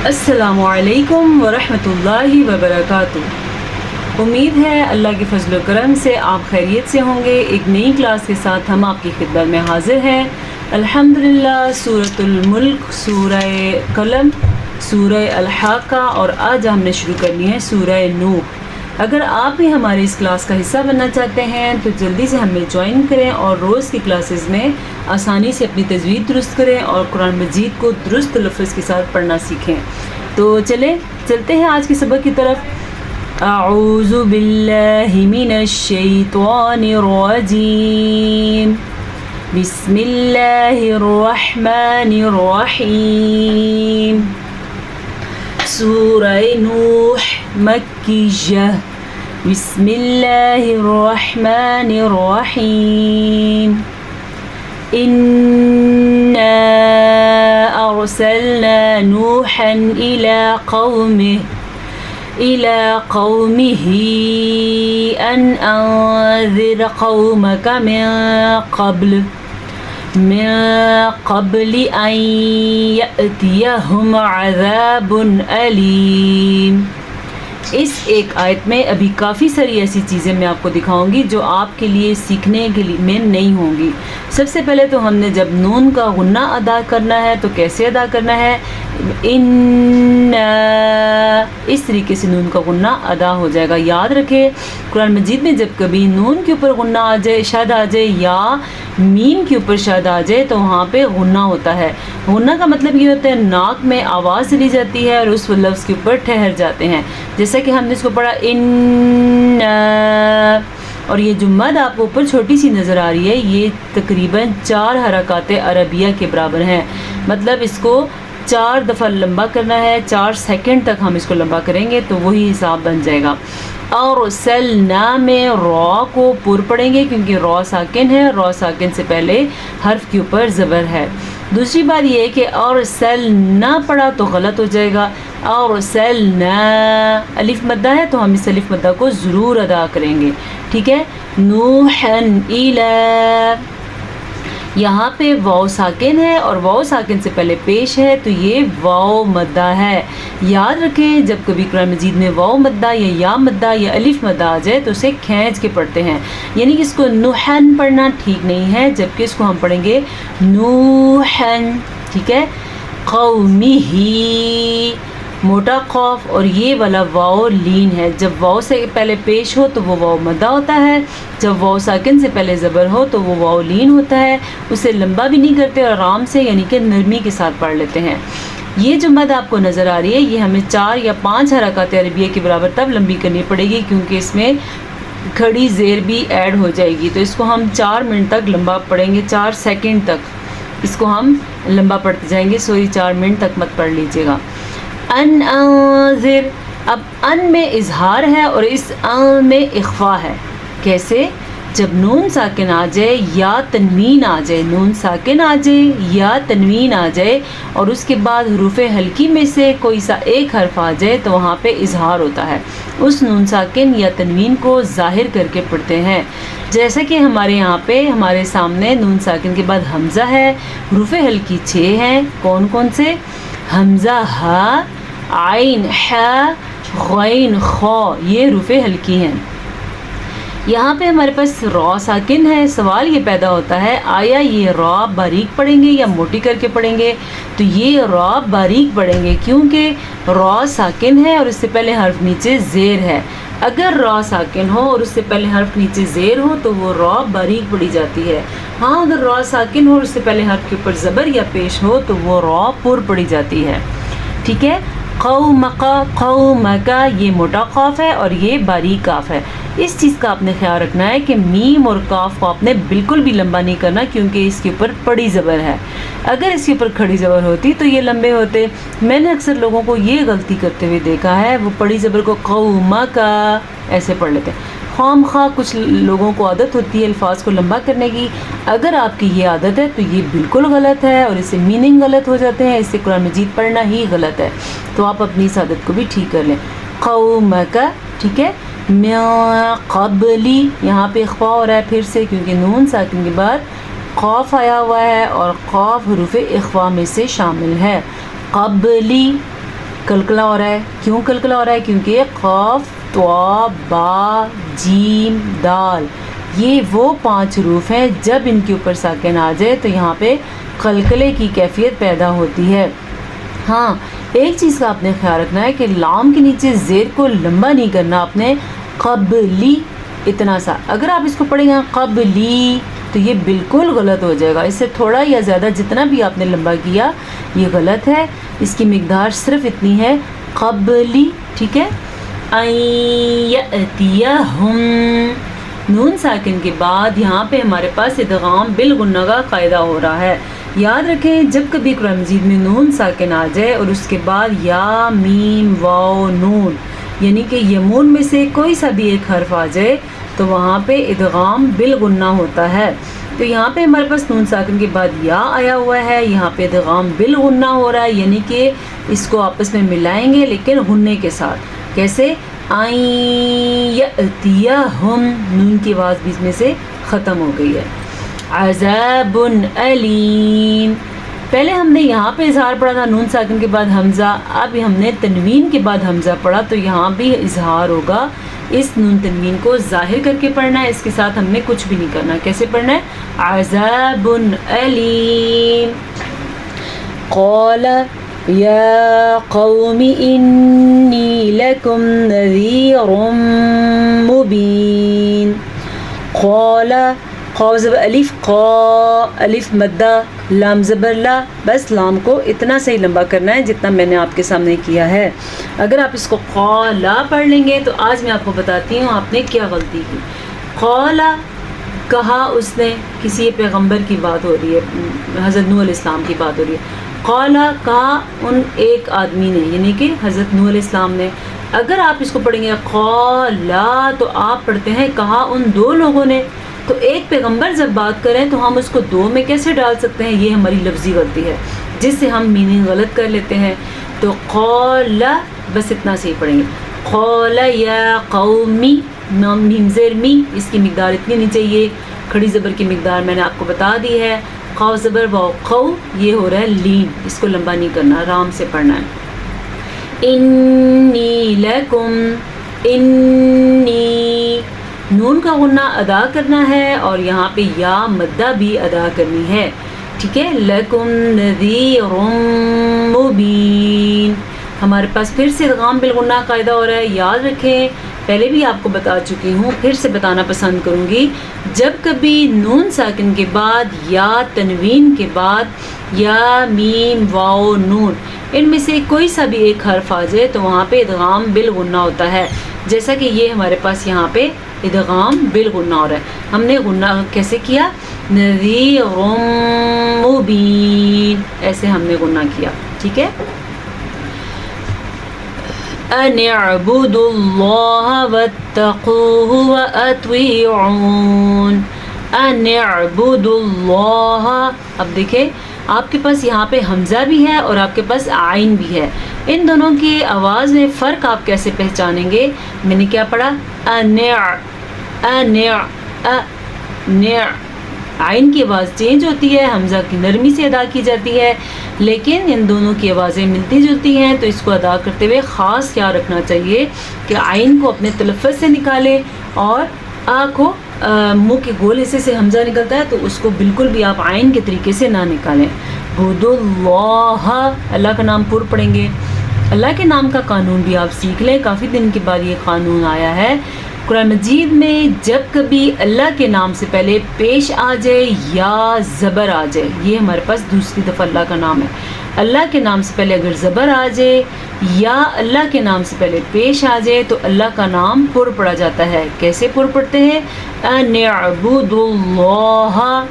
السلام علیکم ورحمۃ اللہ وبرکاتہ۔ امید ہے اللہ کے فضل و کرم سے آپ خیریت سے ہوں گے۔ ایک نئی کلاس کے ساتھ ہم آپ کی خدمت میں حاضر ہیں۔ الحمدللہ سورۃ الملک، سورہ قلم، سورہ الحاقہ، اور آج ہم نے شروع کرنی ہے سورہ نوح۔ اگر آپ بھی ہماری اس کلاس کا حصہ بننا چاہتے ہیں تو جلدی سے ہمیں جوائن کریں اور روز کی کلاسز میں آسانی سے اپنی تجوید درست کریں اور قرآن مجید کو درست تلفظ کے ساتھ پڑھنا سیکھیں۔ تو چلتے ہیں آج کے سبق کی طرف۔ اعوذ باللہ من الشیطان الرجیم، بسم اللہ الرحمن الرحیم۔ سورہ نوح مکیہ، بسم اللہ الرحمن الرحیم۔ انا ارسلنا نوحا الى قومه ان انذر قومك من قبل ان يأتيهم عذاب علیم۔ اس ایک آیت میں ابھی کافی ساری ایسی چیزیں میں آپ کو دکھاؤں گی جو آپ کے لیے سیکھنے کے لیے میں نہیں ہوں گی۔ سب سے پہلے تو ہم نے جب نون کا غنہ ادا کرنا ہے تو کیسے ادا کرنا ہے؟ اس طریقے سے نون کا غنہ ادا ہو جائے گا۔ یاد رکھے قرآن مجید میں جب کبھی نون کے اوپر غنہ آ جائے، شد آ جائے، یا میم کے اوپر شد آ جائے تو وہاں پہ غنہ ہوتا ہے۔ غنہ کا مطلب یہ ہوتا ہے ناک میں آواز چلی جاتی ہے اور اس لفظ کے اوپر ٹھہر جاتے ہیں، جیسا کہ ہم نے اس کو پڑھا ان، اور یہ جو مد آپ کو اوپر چھوٹی سی نظر آ رہی ہے یہ تقریباً 4 حرکات عربیہ کے برابر ہیں، مطلب اس کو 4 دفعہ لمبا کرنا ہے، 4 سیکنڈ تک ہم اس کو لمبا کریں گے تو وہی حساب بن جائے گا۔ اور سلنا میں را کو پر پڑھیں گے کیونکہ را ساکن ہے، را ساکن سے پہلے حرف کے اوپر زبر ہے۔ دوسری بات یہ ہے کہ اور سلنا پڑھا تو غلط ہو جائے گا، اور سلنا الف مدہ ہے تو ہم اس الف مدہ کو ضرور ادا کریں گے، ٹھیک ہے۔ نوحن الی، یہاں پہ واو ساکن ہے اور واو ساکن سے پہلے پیش ہے تو یہ واو مدہ ہے۔ یاد رکھیں جب کبھی قرآن مجید میں واو مدہ یا مدہ یا الف مدہ آ جائے تو اسے کھینچ کے پڑھتے ہیں، یعنی کہ اس کو نوحن پڑھنا ٹھیک نہیں ہے، جبکہ اس کو ہم پڑھیں گے نوحن، ٹھیک ہے۔ قومہ، موٹا قاف اور یہ والا واو لین ہے، جب واو سے پہلے پیش ہو تو وہ واو مدہ ہوتا ہے، جب واو ساکن سے پہلے زبر ہو تو وہ واو لین ہوتا ہے، اسے لمبا بھی نہیں کرتے اور آرام سے یعنی کہ نرمی کے ساتھ پڑھ لیتے ہیں۔ یہ جو مد آپ کو نظر آ رہی ہے یہ ہمیں 4 یا 5 حرکات عربیہ کے برابر تب لمبی کرنی پڑے گی کیونکہ اس میں کھڑی زیر بھی ایڈ ہو جائے گی، تو اس کو ہم 4 منٹ تک لمبا پڑھیں گے، 4 سیکنڈ تک اس کو ہم لمبا پڑھتے جائیں گے، 4 منٹ تک مت پڑھ لیجیے گا۔ ان انذر، اب ان میں اظہار ہے اور اس ان میں اخفا ہے۔ کیسے؟ جب نون ساکن آ جائے یا تنوین آ جائے، نون ساکن آ جائے یا تنوین آ جائے اور اس کے بعد حروف ہلکی میں سے کوئی سا ایک حرف آ جائے تو وہاں پہ اظہار ہوتا ہے، اس نون ساکن یا تنوین کو ظاہر کر کے پڑھتے ہیں۔ جیسا کہ ہمارے یہاں پہ ہمارے سامنے نون ساکن کے بعد حمزہ ہے، حروف ہلکی 6 ہیں، کون کون سے؟ حمزہ ہا، عین حا، غین خا، یہ حروف ہلکی ہیں۔ یہاں پہ ہمارے پاس را ساکن ہے، سوال یہ پیدا ہوتا ہے آیا یہ را باریک پڑھیں گے یا موٹی کر کے پڑھیں گے؟ تو یہ را باریک پڑھیں گے کیونکہ را ساکن ہے اور اس سے پہلے حرف نیچے زیر ہے۔ اگر را ساکن ہو اور اس سے پہلے حرف نیچے زیر ہو تو وہ را باریک پڑھی جاتی ہے، ہاں اگر را ساکن ہو اور اس سے پہلے حرف کے اوپر زبر یا پیش ہو تو وہ را پر پڑھی جاتی ہے، ٹھیک ہے۔ قومکا، قومکا یہ موٹا قاف ہے اور یہ باریک قاف ہے۔ اس چیز کا آپ نے خیال رکھنا ہے کہ میم اور کاف کو آپ نے بالکل بھی لمبا نہیں کرنا کیونکہ اس کے اوپر پڑی زبر ہے، اگر اس کے اوپر کھڑی زبر ہوتی تو یہ لمبے ہوتے۔ میں نے اکثر لوگوں کو یہ غلطی کرتے ہوئے دیکھا ہے، وہ پڑی زبر کو قومکا ایسے پڑھ لیتے ہیں۔ خام خواہ کچھ لوگوں کو عادت ہوتی ہے الفاظ کو لمبا کرنے کی، اگر آپ کی یہ عادت ہے تو یہ بالکل غلط ہے اور اس سے میننگ غلط ہو جاتے ہیں، اس سے قرآن مجید پڑھنا ہی غلط ہے، تو آپ اپنی اس عادت کو بھی ٹھیک کر لیں۔ قومک، ٹھیک ہے۔ من قبلی، یہاں پہ اخفا ہو رہا ہے پھر سے کیونکہ نون ساکن کے بعد قاف آیا ہوا ہے اور قاف حروف اخفا میں سے شامل ہے۔ قبلی، کلکلا ہو رہا ہے. کیوں کلکلا ہو رہا ہے؟ کیونکہ قاف طا با جیم دال یہ وہ 5 حروف ہیں، جب ان کے اوپر ساکن آ جائے تو یہاں پہ قلقلے کی کیفیت پیدا ہوتی ہے. ہاں ایک چیز کا آپ نے خیال رکھنا ہے کہ لام کے نیچے زیر کو لمبا نہیں کرنا آپ نے، قبلی اتنا سا. اگر آپ اس کو پڑھیں گے قبلی تو یہ بالکل غلط ہو جائے گا. اس سے تھوڑا یا زیادہ جتنا بھی آپ نے لمبا کیا یہ غلط ہے. اس کی مقدار صرف اتنی ہے قبلی. ٹھیک ہے. یأتیہم نون ساکن کے بعد یہاں پہ ہمارے پاس ادغام بالغنہ کا قاعدہ ہو رہا ہے. یاد رکھیں جب کبھی قرآن مجید میں نون ساکن آ جائے اور اس کے بعد یا میم واو نون یعنی کہ یمون میں سے کوئی سا بھی ایک حرف آ جائے تو وہاں پہ ادغام بالغنہ ہوتا ہے. تو یہاں پہ ہمارے پاس نون ساکن کے بعد یا آیا ہوا ہے، یہاں پہ ادغام بالغنہ ہو رہا ہے، یعنی کہ اس کو آپس میں ملائیں گے لیکن غنے کے ساتھ. کیسے؟ یأتیہم نون کی آواز بیچ میں سے ختم ہو گئی ہے. عذاب علیم پہلے ہم نے یہاں پہ اظہار پڑھا تھا نون ساکن کے بعد حمزہ، اب ہم نے تنوین کے بعد حمزہ پڑھا تو یہاں بھی اظہار ہوگا. اس نون تنوین کو ظاہر کر کے پڑھنا ہے، اس کے ساتھ ہم نے کچھ بھی نہیں کرنا. کیسے پڑھنا ہے؟ عذاب علیم. قال یا قوم انی لکم نذیر مبین. قال قاف زبر الف قا الف مدہ لام زبر لا، بس لام کو اتنا صحیح لمبا کرنا ہے جتنا میں نے آپ کے سامنے کیا ہے. اگر آپ اس کو قالا پڑھ لیں گے تو آج میں آپ کو بتاتی ہوں آپ نے کیا غلطی کی. قالا کہا اس نے، کسی پیغمبر کی بات ہو رہی ہے، حضرت نوح علیہ السلام کی بات ہو رہی ہے. قالا کہا ان ایک آدمی نے یعنی کہ حضرت نوح علیہ السلام نے. اگر آپ اس کو پڑھیں گے قالا تو آپ پڑھتے ہیں کہا ان 2 لوگوں نے. تو ایک پیغمبر جب بات کریں تو ہم اس کو 2 میں کیسے ڈال سکتے ہیں؟ یہ ہماری لفظی غلطی ہے جس سے ہم میننگ غلط کر لیتے ہیں. تو قالا بس اتنا سے ہی پڑھیں گے. قال یا قومی میم زیر می، اس کی مقدار اتنی نہیں چاہیے. کھڑی زبر کی مقدار میں نے آپ کو بتا دی ہے. قاف زبر واو قو یہ ہو رہا ہے لین، اس کو لمبا نہیں کرنا، آرام سے پڑھنا ہے. انی لکم انی نون کا غنہ ادا کرنا ہے اور یہاں پہ یا مدہ بھی ادا کرنی ہے. ٹھیک ہے. لکم نذیر مبین ہمارے پاس پھر سے ادغام بالغنہ قاعدہ ہو رہا ہے. یاد رکھیں پہلے بھی آپ کو بتا چکی ہوں، پھر سے بتانا پسند کروں گی، جب کبھی نون ساکن کے بعد یا تنوین کے بعد یا میم واو نون ان میں سے کوئی سا بھی ایک حرف آ جائے تو وہاں پہ ادغام بالغنہ ہوتا ہے. جیسا کہ یہ ہمارے پاس یہاں پہ ادغام بالغنہ ہو رہا ہے. ہم نے غنہ کیسے کیا؟ نذیر مبین ایسے ہم نے غنہ کیا. ٹھیک ہے. ان اعبدوا اللہ واتقوہ واطیعون. ان اعبدوا اللہ. اب دیکھیں آپ کے پاس یہاں پہ حمزہ بھی ہے اور آپ کے پاس عین بھی ہے. ان دونوں کی آواز میں فرق آپ کیسے پہچانیں گے؟ میں نے کیا پڑھا؟ عین کی آواز چینج ہوتی ہے، حمزہ کی نرمی سے ادا کی جاتی ہے، لیکن ان دونوں کی آوازیں ملتی جلتی ہیں. تو اس کو ادا کرتے ہوئے خاص خیال رکھنا چاہیے کہ عین کو اپنے تلفظ سے نکالیں اور آ کو منہ کے گول حصے سے حمزہ نکلتا ہے تو اس کو بالکل بھی آپ عین کے طریقے سے نہ نکالیں. عبد اللہ اللہ کا نام پر پڑھیں گے. اللہ کے نام کا قانون بھی آپ سیکھ لیں، کافی دن کے بعد یہ قانون آیا ہے. قرآن مجید میں جب کبھی اللہ کے نام سے پہلے پیش آ جائے یا زبر آ جائے، یہ ہمارے پاس دوسری دفعہ اللہ کا نام ہے. اللہ کے نام سے پہلے اگر زبر آ جائے یا اللہ کے نام سے پہلے پیش آ جائے تو اللہ کا نام پر پڑھا جاتا ہے. کیسے پر پڑھتے ہیں؟ ان اعبدوا اللہ.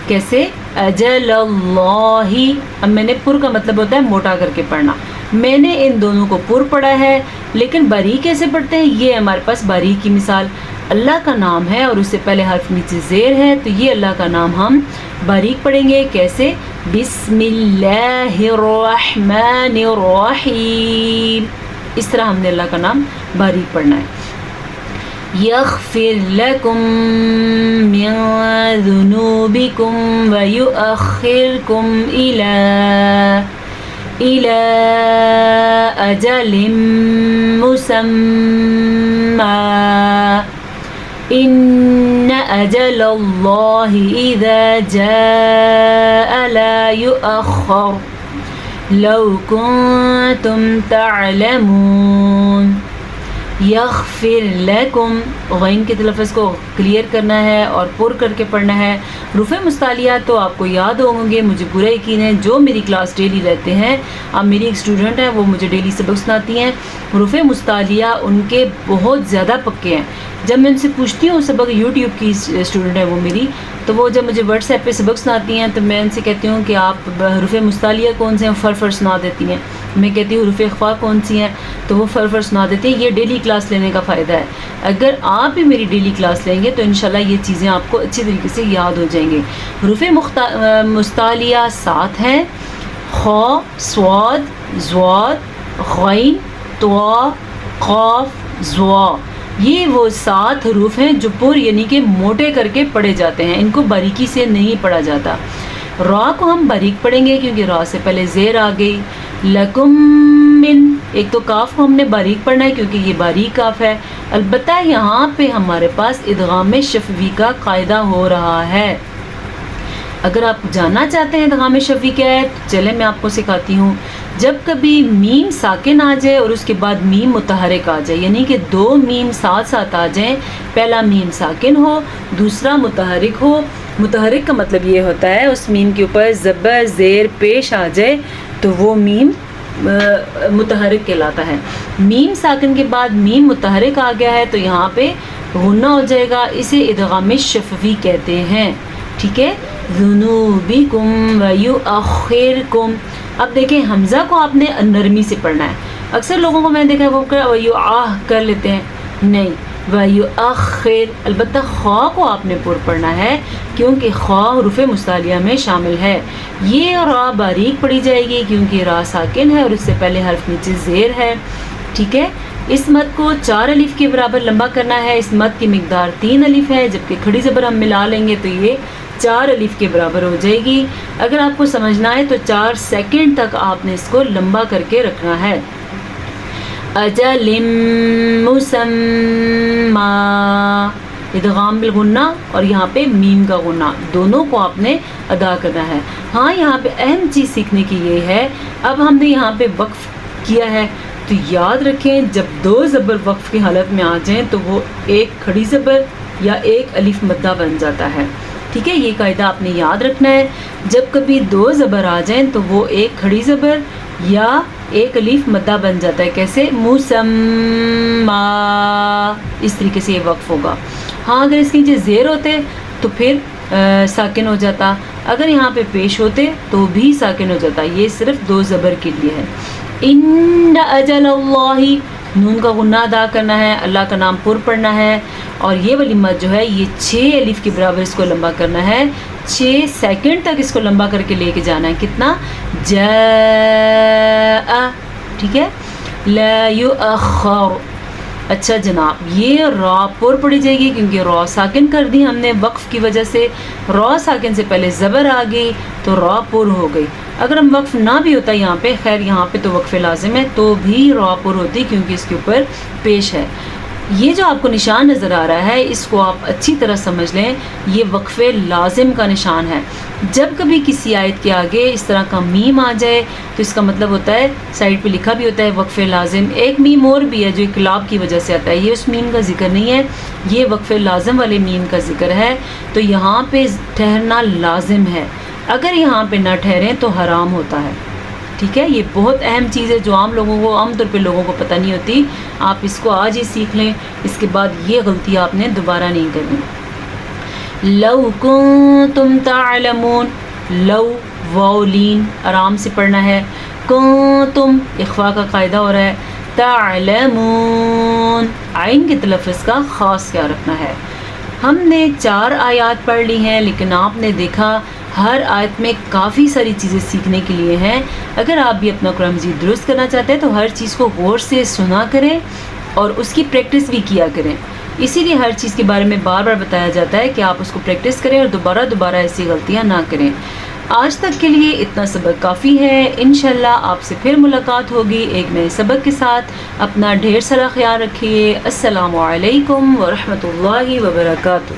کیسے؟ اجل اللہ. اب میں نے پر کا مطلب ہوتا ہے موٹا کر کے پڑھنا. میں نے ان دونوں کو پر پڑھا ہے، لیکن باریک کیسے پڑھتے ہیں؟ یہ ہمارے پاس باریک کی مثال. اللہ کا نام ہے اور اس سے پہلے حرف نیچے زیر ہے تو یہ اللہ کا نام ہم باریک پڑھیں گے. کیسے؟ بسم اللہ الرحمن الرحیم. اس طرح ہم نے اللہ کا نام باریک پڑھنا ہے. یغفر لکم من ذنوبکم ویؤخرکم الی إلى أجل مسمى إن أجل الله إذا جاء لا يؤخر لو كنتم تعلمون یغفر لکم غین کے تلفظ کو کلیئر کرنا ہے اور پر کر کے پڑھنا ہے. حروف مستعلیہ تو آپ کو یاد ہوں گے, مجھے پورا یقین ہے جو میری کلاس ڈیلی رہتے ہیں. اب میری ایک اسٹوڈنٹ ہے, وہ مجھے ڈیلی سبق سناتی ہیں. حروف مستعلیہ ان کے بہت زیادہ پکے ہیں. جب میں ان سے پوچھتی ہوں سبق, یوٹیوب کی اسٹوڈنٹ ہے وہ میری, تو وہ جب مجھے واٹس ایپ پہ سبق سناتی ہیں تو میں ان سے کہتی ہوں کہ آپ حروف مستعلیہ کون سے ہیں, فر سنا دیتی ہیں. میں کہتی ہوں حروف اخفا کون سی ہیں, تو وہ فر سنا دیتے ہیں. یہ ڈیلی کلاس لینے کا فائدہ ہے. اگر آپ بھی میری ڈیلی کلاس لیں گے تو انشاءاللہ یہ چیزیں آپ کو اچھی طریقے سے یاد ہو جائیں گے. حروف مستعلیہ 7 ہیں: خ, صاد, ضاد, غین, طا, قاف, ضا. یہ وہ 7 حروف ہیں جو پر یعنی کہ موٹے کر کے پڑھے جاتے ہیں, ان کو باریکی سے نہیں پڑھا جاتا. را کو ہم باریک پڑھیں گے کیونکہ را سے پہلے زیر آ گئی. لکم من, ایک تو کاف کو ہم نے باریک پڑھنا ہے کیونکہ یہ باریک کاف ہے. البتہ یہاں پہ ہمارے پاس ادغام شفوی کا قاعدہ ہو رہا ہے. اگر آپ جاننا چاہتے ہیں ادغام شفوی کیا ہے تو چلیں میں آپ کو سکھاتی ہوں. جب کبھی میم ساکن آ جائے اور اس کے بعد میم متحرک آ جائے, یعنی کہ 2 میم ساتھ آ جائیں, پہلا میم ساکن ہو دوسرا متحرک ہو. متحرک کا مطلب یہ ہوتا ہے اس میم کے اوپر زبر زیر پیش آ جائے تو وہ میم متحرک کہلاتا ہے. میم ساکن کے بعد میم متحرک آ گیا ہے تو یہاں پہ غنہ ہو جائے گا, اسے ادغام شفوی کہتے ہیں. ٹھیک ہے, ذنوبکم ویؤخرکم. اب دیکھیں حمزہ کو آپ نے نرمی سے پڑھنا ہے. اکثر لوگوں کو میں نے دیکھا ہے وہ ویؤآہ کر لیتے ہیں, نہیں, ویؤخر. البتہ خا کو آپ نے پر پڑھنا ہے کیونکہ خا حروف مستعلیہ میں شامل ہے. یہ را باریک پڑھی جائے گی کیونکہ را ساکن ہے اور اس سے پہلے حرف نیچے زیر ہے. ٹھیک ہے, اس مد کو 4 الف کے برابر لمبا کرنا ہے. اس مد کی مقدار 3 الف ہے, جبکہ کھڑی زبر ہم ملا لیں گے تو یہ 4 الف کے برابر ہو جائے گی. اگر آپ کو سمجھنا ہے تو 4 سیکنڈ تک آپ نے اس کو لمبا کر کے رکھنا ہے. اجل مسمى, ادغام بالغنہ اور یہاں پہ میم کا غنہ دونوں کو آپ نے ادا کرنا ہے. ہاں یہاں پہ اہم چیز سیکھنے کی یہ ہے, اب ہم نے یہاں پہ وقف کیا ہے تو یاد رکھیں جب 2 زبر وقف کی حالت میں آ جائیں تو وہ ایک کھڑی زبر یا ایک الف مدہ بن جاتا ہے. ٹھیک ہے, یہ قاعدہ آپ نے یاد رکھنا ہے. جب کبھی 2 زبر آ جائیں تو وہ ایک کھڑی زبر یا ایک الف مدہ بن جاتا ہے. کیسے؟ مسمى, اس طریقے سے یہ وقف ہوگا. ہاں اگر اس کے نیچے زیر ہوتے تو پھر ساکن ہو جاتا, اگر یہاں پہ پیش ہوتے تو بھی ساکن ہو جاتا. یہ صرف 2 زبر کے لیے ہے. ان اجل اللہ, نون کا غنہ ادا کرنا ہے, اللہ کا نام پر پڑھنا ہے, اور یہ والی مد جو ہے یہ 6 الف کے برابر اس کو لمبا کرنا ہے. 6 سیکنڈ تک اس کو لمبا کر کے لے کے جانا ہے. کتنا؟ جاء. ٹھیک ہے, لا یؤخر. اچھا جناب, یہ را پر پڑھی جائے گی کیونکہ را ساکن کر دی ہم نے وقف کی وجہ سے. را ساکن سے پہلے زبر آ گئی تو را پر ہو گئی. اگر ہم وقف نہ بھی ہوتا یہاں پہ, خیر یہاں پہ تو وقف لازم ہے, تو بھی را پر ہوتی کیونکہ اس کے اوپر پیش ہے. یہ جو آپ کو نشان نظر آ رہا ہے اس کو آپ اچھی طرح سمجھ لیں, یہ وقف لازم کا نشان ہے. جب کبھی کسی آیت کے آگے اس طرح کا میم آ جائے تو اس کا مطلب ہوتا ہے, سائڈ پہ لکھا بھی ہوتا ہے وقف لازم. ایک میم اور بھی ہے جو اقلاب کی وجہ سے آتا ہے, یہ اس میم کا ذکر نہیں ہے, یہ وقف لازم والے میم کا ذکر ہے. تو یہاں پہ ٹھہرنا لازم ہے, اگر یہاں پہ نہ ٹھہریں تو حرام ہوتا ہے. ٹھیک ہے, یہ بہت اہم چیز ہے جو عام طور پہ لوگوں کو پتہ نہیں ہوتی. آپ اس کو آج ہی سیکھ لیں, اس کے بعد یہ غلطی آپ نے دوبارہ نہیں کرنی. لو کنتم تعلمون, لو واو لین آرام سے پڑھنا ہے. کنتم اخفا کا قاعدہ ہو رہا ہے. تعلمون عین کے تلفظ کا خاص خیال رکھنا ہے. ہم نے 4 آیات پڑھ لی ہیں لیکن آپ نے دیکھا ہر آیت میں کافی ساری چیزیں سیکھنے کے لیے ہیں. اگر آپ بھی اپنا قرآن مجید درست کرنا چاہتے ہیں تو ہر چیز کو غور سے سنا کریں اور اس کی پریکٹس بھی کیا کریں. اسی لیے ہر چیز کے بارے میں بار بار بتایا جاتا ہے کہ آپ اس کو پریکٹس کریں اور دوبارہ ایسی غلطیاں نہ کریں. آج تک کے لیے اتنا سبق کافی ہے، انشاءاللہ آپ سے پھر ملاقات ہوگی ایک نئے سبق کے ساتھ۔ اپنا ڈھیر سارا خیال رکھیے۔ السلام علیکم ورحمۃ اللہ وبرکاتہ۔